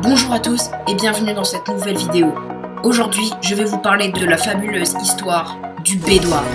Bonjour à tous et bienvenue dans cette nouvelle vidéo. Aujourd'hui, je vais vous parler de la fabuleuse histoire du Bedwars.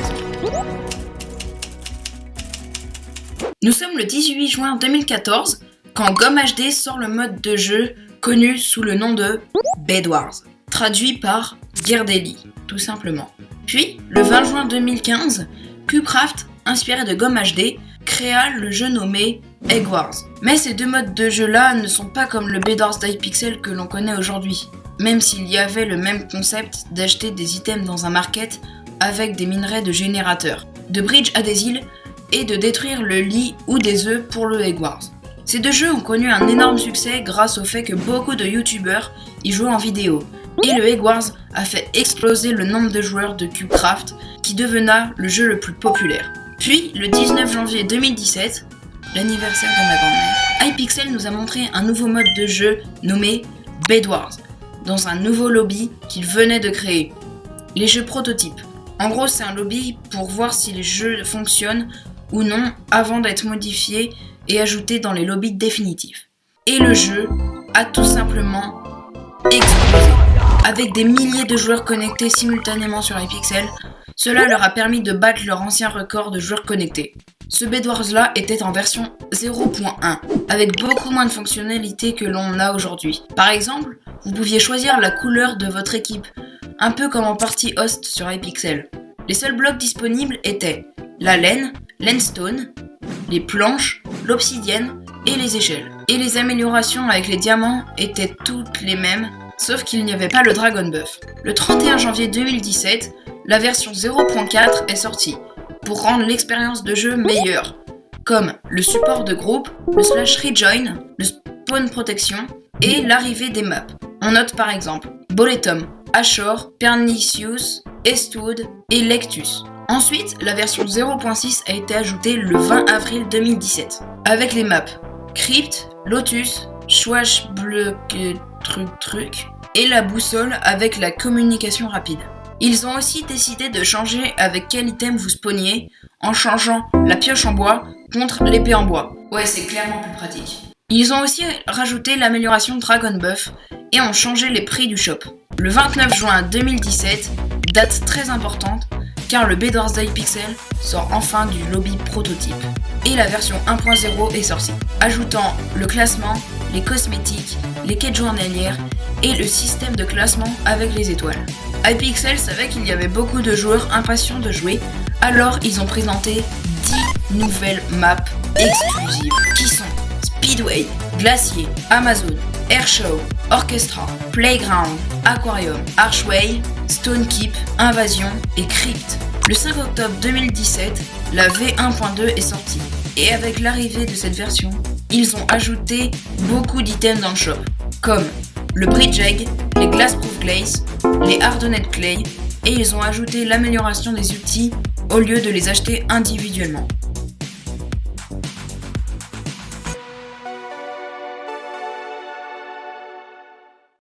Nous sommes le 18 juin 2014 quand GOMHD sort le mode de jeu connu sous le nom de Bedwars, traduit par Guerre des lits, tout simplement. Puis, le 20 juin 2015, Cubecraft, inspiré de GOMHD, créa le jeu nommé Egg Wars. Mais ces deux modes de jeu là ne sont pas comme le Bedwars d'Hypixel que l'on connaît aujourd'hui, même s'il y avait le même concept d'acheter des items dans un market avec des minerais de générateurs, de bridge à des îles et de détruire le lit ou des œufs pour le Egg Wars. Ces deux jeux ont connu un énorme succès grâce au fait que beaucoup de youtubeurs y jouaient en vidéo, et le Egg Wars a fait exploser le nombre de joueurs de Cubecraft qui devena le jeu le plus populaire. Puis, le 19 janvier 2017, l'anniversaire de ma grand-mère, Hypixel nous a montré un nouveau mode de jeu nommé Bedwars, dans un nouveau lobby qu'il venait de créer, les jeux prototypes. En gros, c'est un lobby pour voir si les jeux fonctionnent ou non avant d'être modifiés et ajoutés dans les lobbies définitifs. Et le jeu a tout simplement explosé. Avec des milliers de joueurs connectés simultanément sur Hypixel, cela leur a permis de battre leur ancien record de joueurs connectés. Ce Bedwars là était en version 0.1, avec beaucoup moins de fonctionnalités que l'on a aujourd'hui. Par exemple, vous pouviez choisir la couleur de votre équipe, un peu comme en partie host sur Hypixel. Les seuls blocs disponibles étaient la laine, l'endstone, les planches, l'obsidienne et les échelles. Et les améliorations avec les diamants étaient toutes les mêmes, sauf qu'il n'y avait pas le Dragon Buff. Le 31 janvier 2017, la version 0.4 est sortie, pour rendre l'expérience de jeu meilleure, comme le support de groupe, le /rejoin, le spawn protection et l'arrivée des maps. On note par exemple Boletum, Ashore, Pernicious, Eastwood et Lectus. Ensuite, la version 0.6 a été ajoutée le 20 avril 2017, avec les maps Crypt, Lotus, Swashbuck truc et la boussole avec la communication rapide. Ils ont aussi décidé de changer avec quel item vous spawniez, en changeant la pioche en bois contre l'épée en bois. Ouais, c'est clairement plus pratique. Ils ont aussi rajouté l'amélioration Dragon Buff et ont changé les prix du shop. Le 29 juin 2017, date très importante, car le Bedwars d'Hypixel sort enfin du lobby prototype. Et la version 1.0 est sortie, ajoutant le classement, les cosmétiques, les quêtes journalières et le système de classement avec les étoiles. Hypixel savait qu'il y avait beaucoup de joueurs impatients de jouer, alors ils ont présenté 10 nouvelles maps exclusives qui sont Speedway, Glacier, Amazon, Airshow, Orchestra, Playground, Aquarium, Archway, Stone Keep, Invasion et Crypt. Le 5 octobre 2017, la V1.2 est sortie, et avec l'arrivée de cette version, ils ont ajouté beaucoup d'items dans le shop, comme le Bridge Egg, les Glassproof Glaze, les Hardened Clay, et ils ont ajouté l'amélioration des outils au lieu de les acheter individuellement.